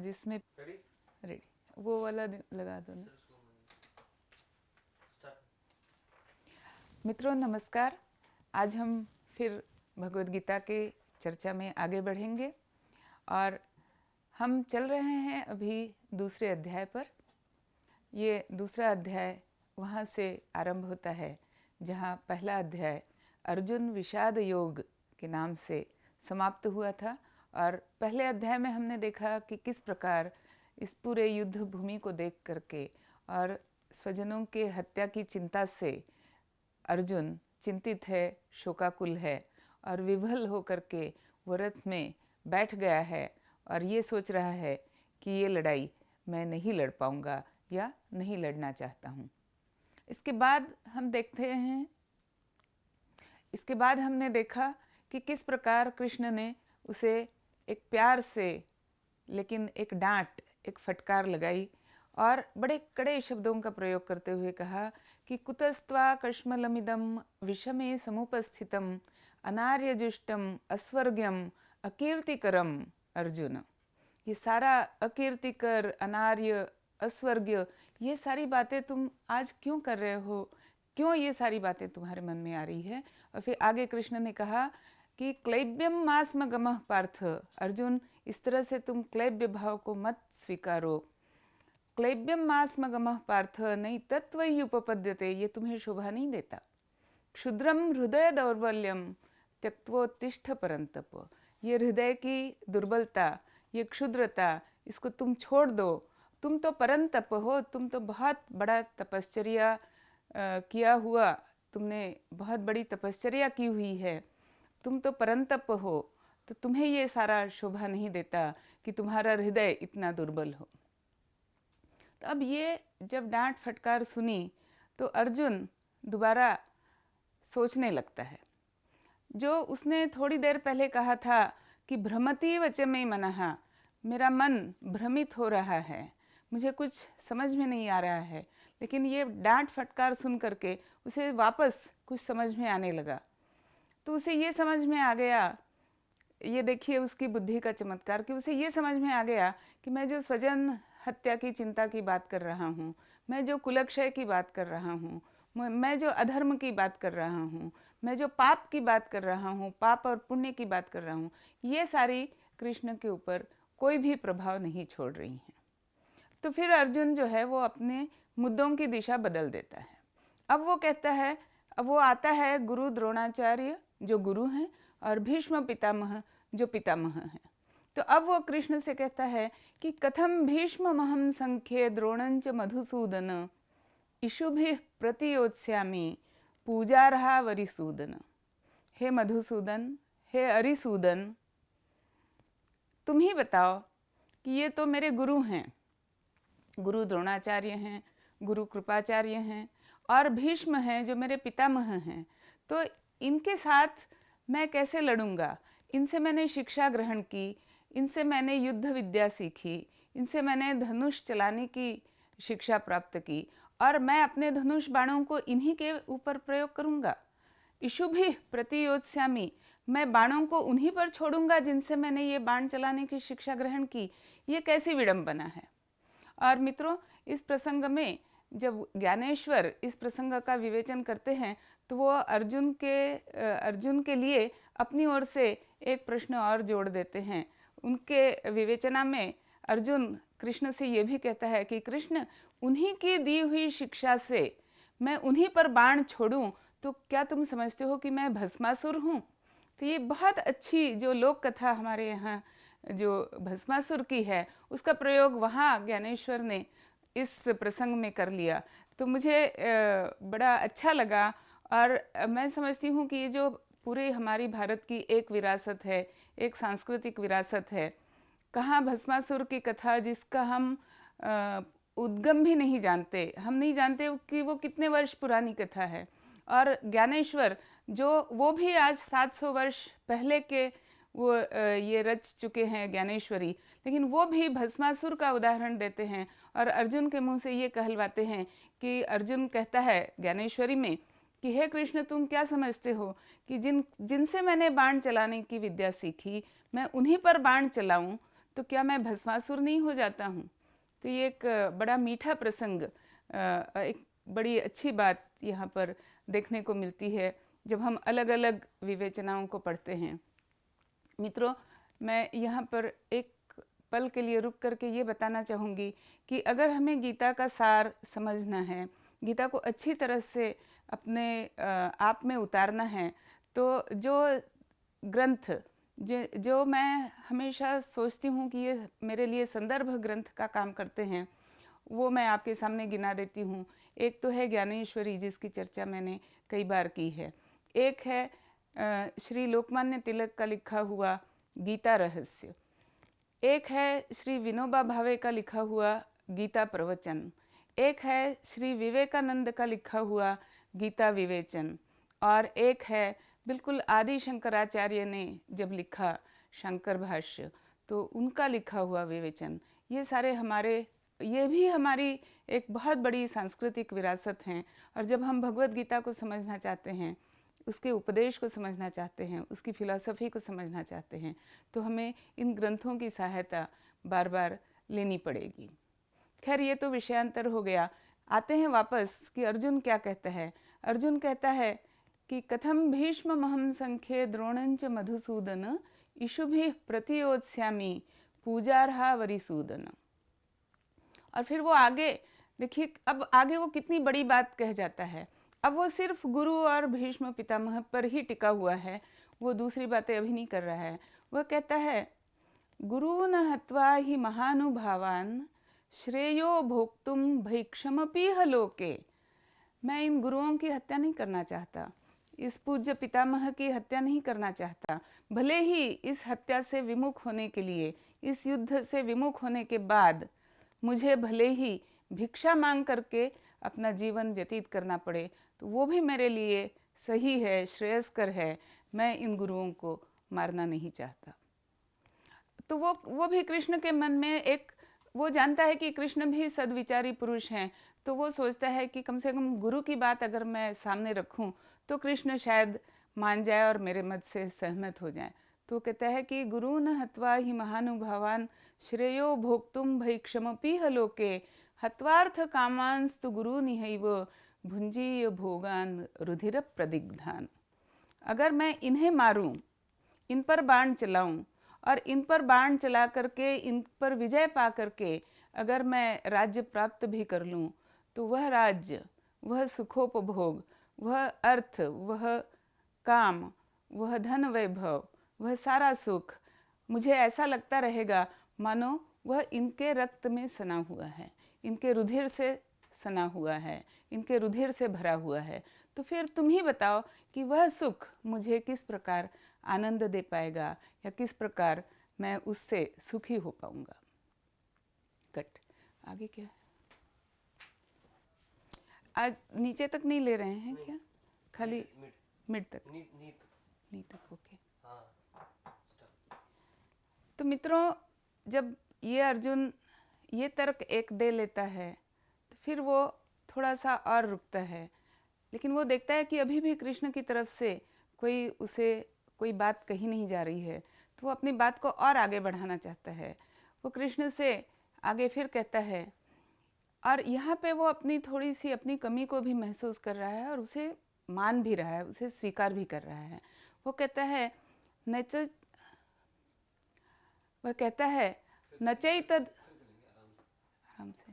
जिसमें रेडी वो वाला लगा दो ना। मित्रों नमस्कार। आज हम फिर भगवद गीता के चर्चा में आगे बढ़ेंगे और हम चल रहे हैं अभी दूसरे अध्याय पर। ये दूसरा अध्याय वहाँ से आरंभ होता है जहाँ पहला अध्याय अर्जुन विषाद योग के नाम से समाप्त हुआ था। और पहले अध्याय में हमने देखा कि किस प्रकार इस पूरे युद्ध भूमि को देख करके और स्वजनों के हत्या की चिंता से अर्जुन चिंतित है, शोकाकुल है और विभल होकर के वो रथ में बैठ गया है और ये सोच रहा है कि ये लड़ाई मैं नहीं लड़ पाऊंगा या नहीं लड़ना चाहता हूँ। इसके बाद हमने देखा कि किस प्रकार कृष्ण ने उसे एक प्यार से लेकिन एक डांट, एक फटकार लगाई और बड़े कड़े शब्दों का प्रयोग करते हुए कहा कि कुतस्त्वा कश्मलमिदं विषमे समुपस्थितम अनार्यजुष्टम अस्वर्ग्यम अकीर्तिकरम अर्जुन। ये सारा अकीर्तिकर, अनार्य, अस्वर्ग्य, ये सारी बातें तुम आज क्यों कर रहे हो? क्यों ये सारी बातें तुम्हारे मन में आ रही है? और फिर आगे कृष्ण ने कहा कि क्लैब्यम मास्म गमः पार्थ। अर्जुन, इस तरह से तुम क्लैब्य भाव को मत स्वीकारो। क्लैब्यम मास्म गमः पार्थ नहीं तत्वहि उपपद्यते, ये तुम्हें शोभा नहीं देता। क्षुद्रम हृदय दौर्बल्यम त्यक्त्वोत्तिष्ठ परंतप। ये हृदय की दुर्बलता, ये क्षुद्रता, इसको तुम छोड़ दो। तुम तो परंतप हो, तुम तो बहुत बड़ा तपश्चर्या किया हुआ, तुमने बहुत बड़ी तपश्चर्या की हुई है, तुम तो परंतप हो, तो तुम्हें ये सारा शोभा नहीं देता कि तुम्हारा हृदय इतना दुर्बल हो। तो अब ये जब डांट फटकार सुनी तो अर्जुन दोबारा सोचने लगता है। जो उसने थोड़ी देर पहले कहा था कि भ्रमति वच में मनः, मेरा मन भ्रमित हो रहा है, मुझे कुछ समझ में नहीं आ रहा है, लेकिन ये डांट फटकार सुन करके उसे वापस कुछ समझ में आने लगा। तो उसे ये समझ में आ गया, ये देखिए उसकी बुद्धि का चमत्कार, कि उसे ये समझ में आ गया कि मैं जो स्वजन हत्या की चिंता की बात कर रहा हूँ, मैं जो कुलक्षय की बात कर रहा हूँ, मैं जो अधर्म की बात कर रहा हूँ, मैं जो पाप की बात कर रहा हूँ, पाप और पुण्य की बात कर रहा हूँ, ये सारी कृष्ण के ऊपर कोई भी प्रभाव नहीं छोड़ रही हैं। तो फिर अर्जुन जो है वो अपने मुद्दों की दिशा बदल देता है। अब वो कहता है, अब वो आता है गुरु द्रोणाचार्य जो गुरु हैं और भीष्म पितामह जो पितामह हैं। तो अब वो कृष्ण से कहता है कि कथम भीष्ममहं संख्ये द्रोणंच मधुसूदन इषुभिः प्रतियोत्स्यामि पूजार्हा वरिसूदन। हे मधुसूदन, हे अरिसूदन, तुम ही बताओ कि ये तो मेरे गुरु हैं, गुरु द्रोणाचार्य हैं, गुरु कृपाचार्य हैं और भीष्म हैं जो मेरे पितामह हैं, तो इनके साथ मैं कैसे लड़ूंगा? इनसे मैंने शिक्षा ग्रहण की, इनसे मैंने युद्ध विद्या सीखी, इनसे मैंने धनुष चलाने की शिक्षा प्राप्त की और मैं अपने धनुष बाणों को इन्हीं के ऊपर प्रयोग करूंगा। इषुभिः प्रतियोत्स्यामि, मैं बाणों को उन्हीं पर छोड़ूंगा जिनसे मैंने ये बाण चलाने की शिक्षा ग्रहण की। ये कैसी विडंबना है? और मित्रों, इस प्रसंग में जब ज्ञानेश्वर इस प्रसंग का विवेचन करते हैं तो वो अर्जुन के लिए अपनी ओर से एक प्रश्न और जोड़ देते हैं। उनके विवेचना में अर्जुन कृष्ण से ये भी कहता है कि कृष्ण, उन्हीं की दी हुई शिक्षा से मैं उन्हीं पर बाण छोड़ूं तो क्या तुम समझते हो कि मैं भस्मासुर हूँ? तो ये बहुत अच्छी जो लोक कथा हमारे यहाँ जो भस्मासुर की है उसका प्रयोग वहाँ ज्ञानेश्वर ने इस प्रसंग में कर लिया। तो मुझे बड़ा अच्छा लगा और मैं समझती हूँ कि ये जो पूरी हमारी भारत की एक विरासत है, एक सांस्कृतिक विरासत है, कहाँ भस्मासुर की कथा जिसका हम उद्गम भी नहीं जानते, हम नहीं जानते कि वो कितने वर्ष पुरानी कथा है। और ज्ञानेश्वर जो वो भी आज 700 वर्ष पहले के वो ये रच चुके हैं ज्ञानेश्वरी, लेकिन वो भी भस्मासुर का उदाहरण देते हैं और अर्जुन के मुंह से ये कहलवाते हैं कि अर्जुन कहता है ज्ञानेश्वरी में कि हे कृष्ण, तुम क्या समझते हो कि जिनसे मैंने बाण चलाने की विद्या सीखी, मैं उन्हीं पर बाण चलाऊं तो क्या मैं भस्मासुर नहीं हो जाता हूँ? तो ये एक बड़ा मीठा प्रसंग, एक बड़ी अच्छी बात यहाँ पर देखने को मिलती है जब हम अलग अलग विवेचनाओं को पढ़ते हैं। मित्रों, मैं यहाँ पर एक पल के लिए रुक करके ये बताना चाहूँगी कि अगर हमें गीता का सार समझना है, गीता को अच्छी तरह से अपने आप में उतारना है, तो जो ग्रंथ जो मैं हमेशा सोचती हूँ कि ये मेरे लिए संदर्भ ग्रंथ का काम करते हैं, वो मैं आपके सामने गिना देती हूँ। एक तो है ज्ञानेश्वरी, जिसकी चर्चा मैंने कई बार की है। एक है श्री लोकमान्य तिलक का लिखा हुआ गीता रहस्य। एक है श्री विनोबा भावे का लिखा हुआ गीता प्रवचन। एक है श्री विवेकानंद का लिखा हुआ गीता विवेचन। और एक है बिल्कुल आदि शंकराचार्य ने जब लिखा शंकर भाष्य, तो उनका लिखा हुआ विवेचन। ये भी हमारी एक बहुत बड़ी सांस्कृतिक विरासत हैं। और जब हम भगवत गीता को समझना चाहते हैं, उसके उपदेश को समझना चाहते हैं, उसकी फिलॉसफी को समझना चाहते हैं, तो हमें इन ग्रंथों की सहायता बार बार लेनी पड़ेगी। खैर, ये तो विषयांतर हो गया। आते हैं वापस कि अर्जुन क्या कहता है। अर्जुन कहता है कि कथम भीष्म महम संख्ये द्रोणंच मधुसूदन इषुभिः प्रतियोत्स्यामि पूजार्हा वरिसूदन। और फिर वो आगे देखिए, अब आगे वो कितनी बड़ी बात कह जाता है। अब वो सिर्फ गुरु और भीष्म पितामह पर ही टिका हुआ है, वो दूसरी बातें अभी नहीं कर रहा है। वह कहता है, गुरून् हत्वा हि महानुभावान् श्रेयो भोक्तुम भैक्षमपीह लोके। मैं इन गुरुओं की हत्या नहीं करना चाहता, इस पूज्य पितामह की हत्या नहीं करना चाहता। भले ही इस हत्या से विमुख होने के लिए, इस युद्ध से विमुख होने के बाद मुझे भले ही भिक्षा मांग करके अपना जीवन व्यतीत करना पड़े, तो वो भी मेरे लिए सही है, श्रेयस्कर है। मैं इन गुरुओं को मारना नहीं चाहता। तो वो भी कृष्ण के मन में एक, वो जानता है कि कृष्ण भी सद्विचारी पुरुष हैं, तो वो सोचता है कि कम से कम गुरु की बात अगर मैं सामने रखूं तो कृष्ण शायद मान जाए और मेरे मत से सहमत हो जाए। तो कहता है कि गुरून् हत्वा हि महानुभावान् श्रेयो भोक्तुम भैक्षमपीह लोके हत्वार्थ कामांस्तु गुरूनिहैव भुंजीय भोगान रुधिर प्रदिग्धान। अगर मैं इन्हें मारूं, इन पर बाण चलाऊं और इन पर बाण चला करके इन पर विजय पा करके अगर मैं राज्य प्राप्त भी कर लूं, तो वह राज्य, वह सुखोपभोग, वह अर्थ, वह काम, वह धन वैभव, वह सारा सुख मुझे ऐसा लगता रहेगा मानो वह इनके रक्त में सना हुआ है, इनके रुधिर से सना हुआ है, इनके रुधिर से भरा हुआ है। तो फिर तुम ही बताओ कि वह सुख मुझे किस प्रकार आनंद दे पाएगा, या किस प्रकार मैं उससे सुखी हो पाऊंगा। कट। आगे क्या है? आज नीचे तक नहीं ले रहे हैं क्या? खाली मिड तक, नी तक। ओके। तो मित्रों, जब ये अर्जुन ये तर्क एक दे लेता है, तो फिर वो थोड़ा सा और रुकता है, लेकिन वो देखता है कि अभी भी कृष्ण की तरफ से कोई बात कही नहीं जा रही है, तो वो अपनी बात को और आगे बढ़ाना चाहता है। वो कृष्ण से आगे फिर कहता है, और यहाँ पे वो अपनी थोड़ी सी अपनी कमी को भी महसूस कर रहा है और उसे मान भी रहा है, उसे स्वीकार भी कर रहा है। वो कहता है नचैतद, आराम से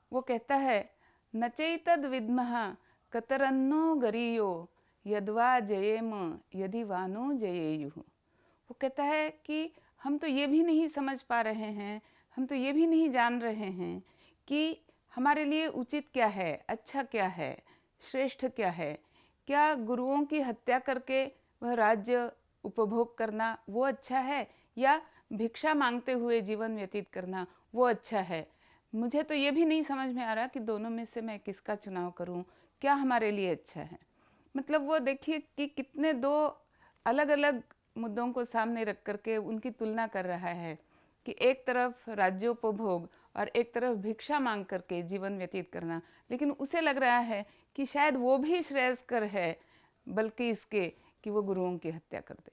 वो कहता है नचैतद विद्मः कतरन्नो गरीयो यद्वा जयेम यदि वानो जयेयुः। वो कहता है कि हम तो ये भी नहीं समझ पा रहे हैं, हम तो ये भी नहीं जान रहे हैं कि हमारे लिए उचित क्या है, अच्छा क्या है, श्रेष्ठ क्या है। क्या गुरुओं की हत्या करके वह राज्य उपभोग करना वो अच्छा है, या भिक्षा मांगते हुए जीवन व्यतीत करना वो अच्छा है। मुझे तो ये भी नहीं समझ में आ रहा कि दोनों में से मैं किसका चुनाव करूं, क्या हमारे लिए अच्छा है। मतलब वो देखिए कि कितने दो अलग अलग मुद्दों को सामने रख करके उनकी तुलना कर रहा है कि एक तरफ राज्योपभोग और एक तरफ भिक्षा मांग करके जीवन व्यतीत करना, लेकिन उसे लग रहा है कि शायद वो भी श्रेयस्कर है बल्कि इसके कि वो गुरुओं की हत्या कर दे।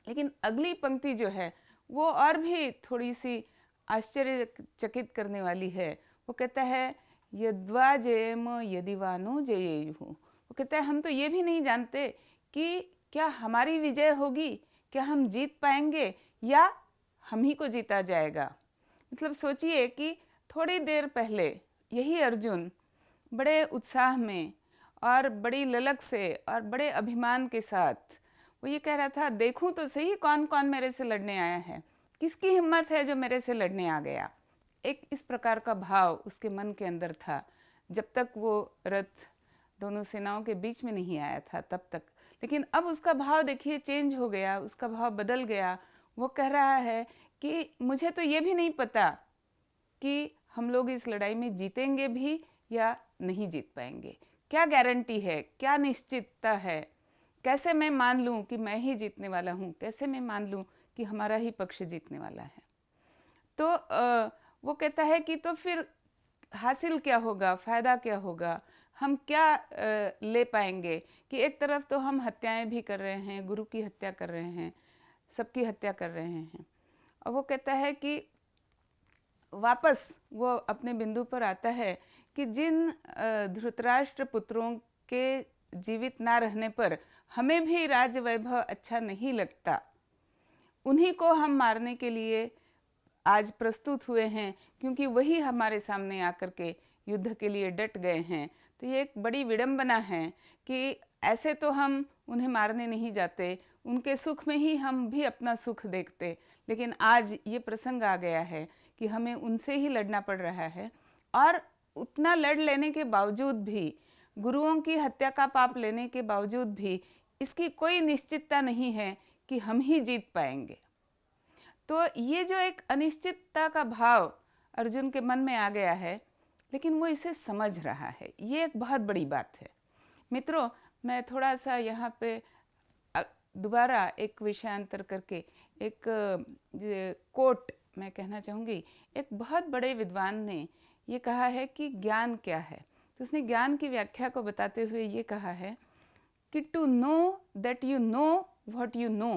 लेकिन अगली पंक्ति जो है वो और भी थोड़ी सी आश्चर्यचकित करने वाली है। वो कहता है यद्वा जयम यदि वानो जयेयुः। वो कहता है हम तो ये भी नहीं जानते कि क्या हमारी विजय होगी, क्या हम जीत पाएंगे या हम ही को जीता जाएगा। मतलब सोचिए कि थोड़ी देर पहले यही अर्जुन बड़े उत्साह में और बड़ी ललक से और बड़े अभिमान के साथ वो ये कह रहा था देखूं तो सही कौन कौन मेरे से लड़ने आया है, किसकी हिम्मत है जो मेरे से लड़ने आ गया। एक इस प्रकार का भाव उसके मन के अंदर था जब तक वो रथ दोनों सेनाओं के बीच में नहीं आया था तब तक। लेकिन अब उसका भाव देखिए चेंज हो गया, उसका भाव बदल गया। वो कह रहा है कि मुझे तो ये भी नहीं पता कि हम लोग इस लड़ाई में जीतेंगे भी या नहीं जीत पाएंगे। क्या गारंटी है, क्या निश्चितता है, कैसे मैं मान लूं कि मैं ही जीतने वाला हूं, कैसे मैं मान लूं कि हमारा ही पक्ष जीतने वाला है। तो वो कहता है कि तो फिर हासिल क्या होगा, फ़ायदा क्या होगा, हम क्या ले पाएंगे कि एक तरफ तो हम हत्याएं भी कर रहे हैं, गुरु की हत्या कर रहे हैं, सबकी हत्या कर रहे हैं। और वो कहता है कि वापस वो अपने बिंदु पर आता है कि जिन धृतराष्ट्र पुत्रों के जीवित ना रहने पर हमें भी राज्य वैभव अच्छा नहीं लगता, उन्हीं को हम मारने के लिए आज प्रस्तुत हुए हैं, क्योंकि वही हमारे सामने आकर के युद्ध के लिए डट गए हैं। तो ये एक बड़ी विडंबना है कि ऐसे तो हम उन्हें मारने नहीं जाते, उनके सुख में ही हम भी अपना सुख देखते, लेकिन आज ये प्रसंग आ गया है कि हमें उनसे ही लड़ना पड़ रहा है। और उतना लड़ लेने के बावजूद भी, गुरुओं की हत्या का पाप लेने के बावजूद भी इसकी कोई निश्चितता नहीं है कि हम ही जीत पाएंगे। तो ये जो एक अनिश्चितता का भाव अर्जुन के मन में आ गया है, लेकिन वो इसे समझ रहा है, ये एक बहुत बड़ी बात है। मित्रों, मैं थोड़ा सा यहाँ पे दोबारा एक विषयांतर करके एक कोट मैं कहना चाहूँगी। एक बहुत बड़े विद्वान ने ये कहा है कि ज्ञान क्या है। तो उसने ज्ञान की व्याख्या को बताते हुए ये कहा है कि to know that you know what you know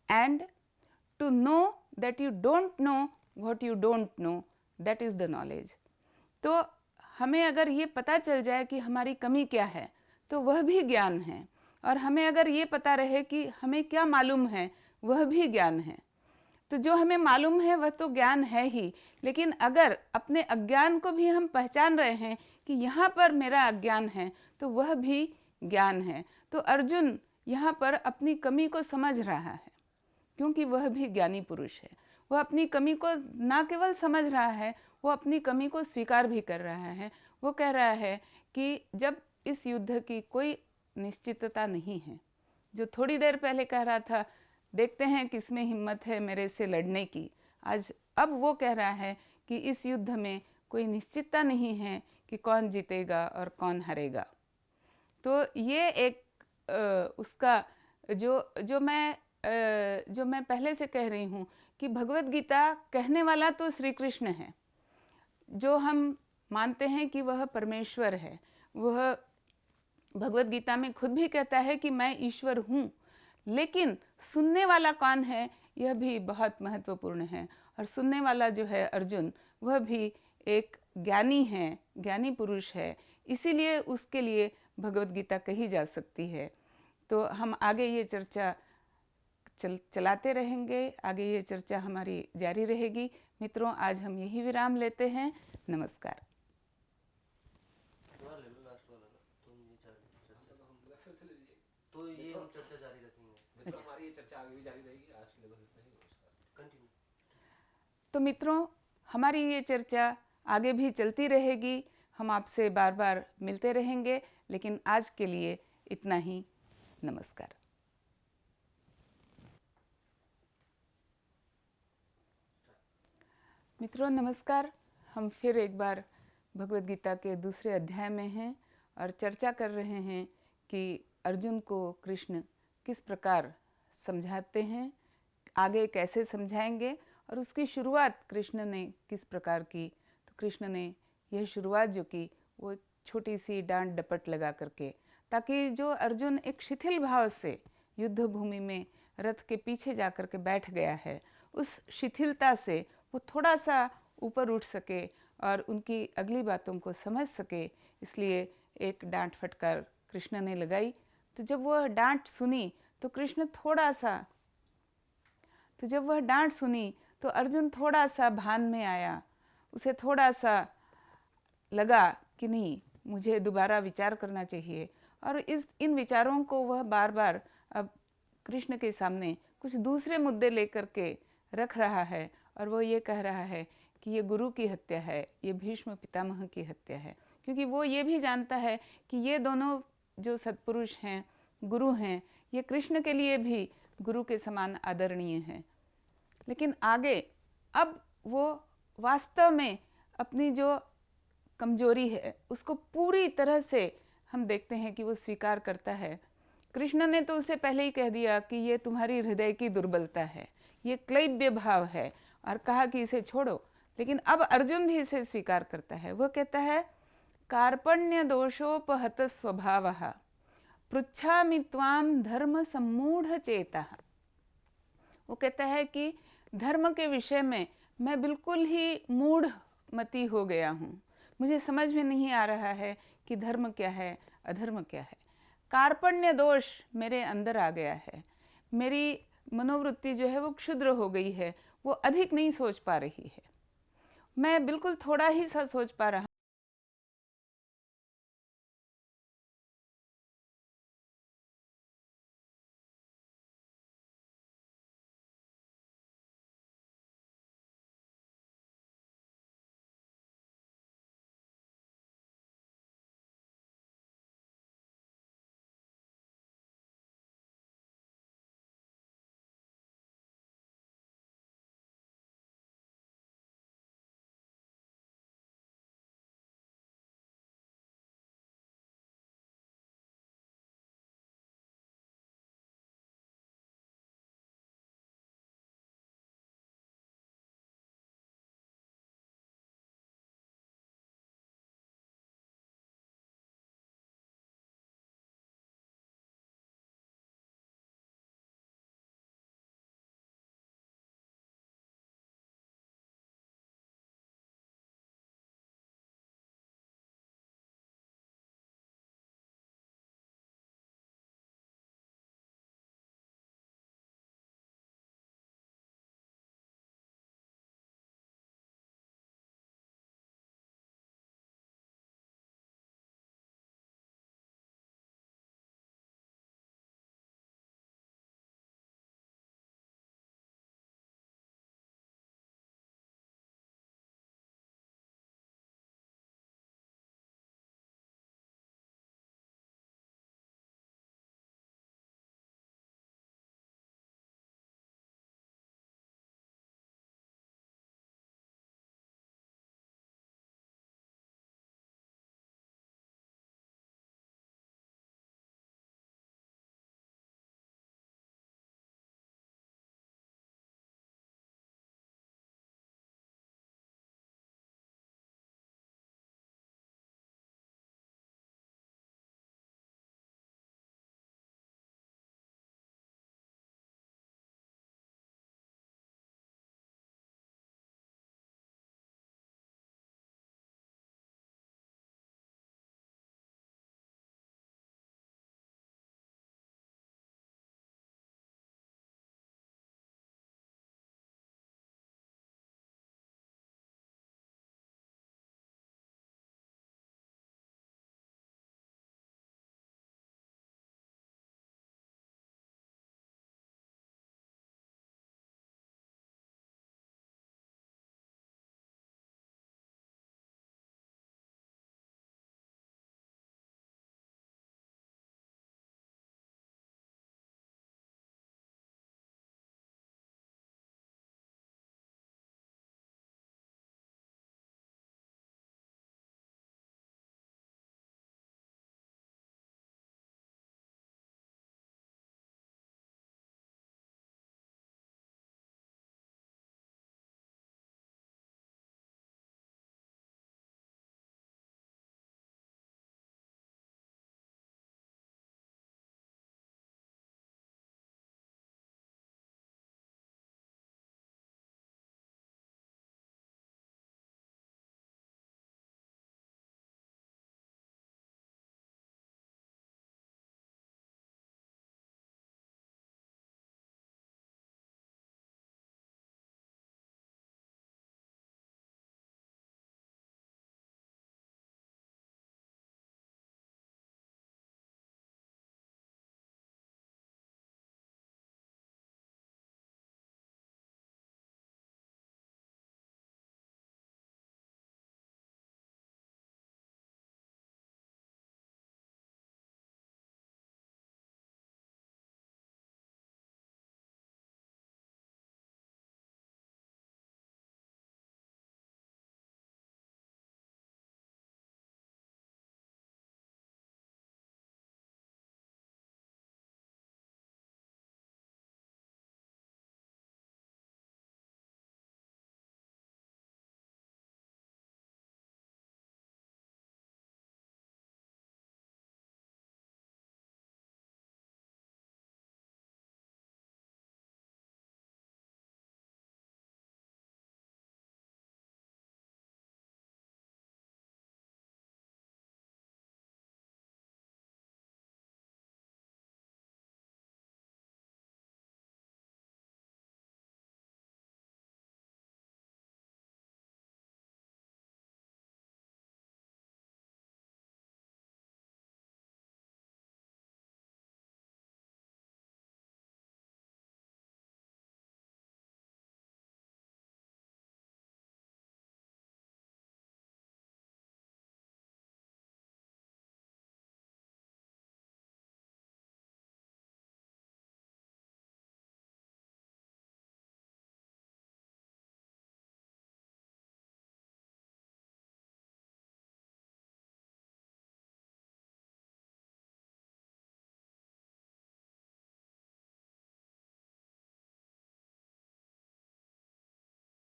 and to know that you don't know what you don't know, that is the knowledge. तो हमें अगर ये पता चल जाए कि हमारी कमी क्या है तो वह भी ज्ञान है, और हमें अगर ये पता रहे कि हमें क्या मालूम है वह भी ज्ञान है। तो जो हमें मालूम है वह तो ज्ञान है ही, लेकिन अगर अपने अज्ञान को भी हम पहचान रहे हैं कि यहाँ पर मेरा अज्ञान है तो वह भी ज्ञान है। तो अर्जुन यहाँ पर अपनी कमी को समझ रहा है, क्योंकि वह भी ज्ञानी पुरुष है। वह अपनी कमी को ना केवल समझ रहा है, वो अपनी कमी को स्वीकार भी कर रहा है। वो कह रहा है कि जब इस युद्ध की कोई निश्चितता नहीं है, जो थोड़ी देर पहले कह रहा था देखते हैं किसमें हिम्मत है मेरे से लड़ने की, आज अब वो कह रहा है कि इस युद्ध में कोई निश्चितता नहीं है कि कौन जीतेगा और कौन हारेगा। तो ये एक उसका जो मैं पहले से कह रही हूँ कि भगवत गीता कहने वाला तो श्री कृष्ण है, जो हम मानते हैं कि वह परमेश्वर है। वह भगवत गीता में खुद भी कहता है कि मैं ईश्वर हूँ, लेकिन सुनने वाला कौन है यह भी बहुत महत्वपूर्ण है। और सुनने वाला जो है अर्जुन, वह भी एक ज्ञानी है, ज्ञानी पुरुष है, इसीलिए उसके लिए भगवत गीता कही जा सकती है। तो हम आगे ये चर्चा चलाते रहेंगे, आगे ये चर्चा हमारी जारी रहेगी। मित्रों, आज हम यही विराम लेते हैं। नमस्कार। तो ये हम चर्चा जारी रखेंगे। अच्छा। हमारी ये चर्चा आगे भी जारी रहेगी। आज के लिए बस इतना ही। नमस्कार। कंटिन्यू। तो मित्रों, हमारी ये चर्चा आगे भी चलती रहेगी, हम आपसे बार बार मिलते रहेंगे, लेकिन आज के लिए इतना ही। नमस्कार। मित्रों नमस्कार। हम फिर एक बार भगवद गीता के दूसरे अध्याय में हैं और चर्चा कर रहे हैं कि अर्जुन को कृष्ण किस प्रकार समझाते हैं, आगे कैसे समझाएंगे, और उसकी शुरुआत कृष्ण ने किस प्रकार की। तो कृष्ण ने यह शुरुआत जो की वो एक छोटी सी डांट डपट लगा करके, ताकि जो अर्जुन एक शिथिल भाव से युद्ध भूमि में रथ के पीछे जाकर के बैठ गया है, उस शिथिलता से वो थोड़ा सा ऊपर उठ सके और उनकी अगली बातों को समझ सके, इसलिए एक डांट फटकार कृष्ण ने लगाई। तो जब वह डांट सुनी तो अर्जुन थोड़ा सा भान में आया। उसे थोड़ा सा लगा कि नहीं, मुझे दोबारा विचार करना चाहिए, और इन विचारों को वह बार बार अब कृष्ण के सामने कुछ दूसरे मुद्दे लेकर के रख रहा है, और वो ये कह रहा है कि ये गुरु की हत्या है, ये भीष्म पितामह की हत्या है, क्योंकि वो ये भी जानता है कि ये दोनों जो सत्पुरुष हैं, गुरु हैं, ये कृष्ण के लिए भी गुरु के समान आदरणीय हैं। लेकिन आगे अब वो वास्तव में अपनी जो कमजोरी है उसको पूरी तरह से हम देखते हैं कि वो स्वीकार करता है। कृष्ण ने तो उसे पहले ही कह दिया कि ये तुम्हारी हृदय की दुर्बलता है, ये क्लैब्य भाव है, और कहा कि इसे छोड़ो। लेकिन अब अर्जुन भी इसे स्वीकार करता है। वो कहता है, कार्पण्य दोषोपहत स्वभावः पृच्छामि त्वां धर्म सम्मूढ़ चेतः। वो कहता है कि धर्म के विषय में मैं बिल्कुल ही मूढ़ मती हो गया हूँ, मुझे समझ में नहीं आ रहा है कि धर्म क्या है, अधर्म क्या है। कार्पण्य दोष मेरे अंदर आ गया है, मेरी मनोवृत्ति जो है वो क्षुद्र हो गई है, वो अधिक नहीं सोच पा रही है, मैं बिल्कुल थोड़ा ही सा सोच पा रहा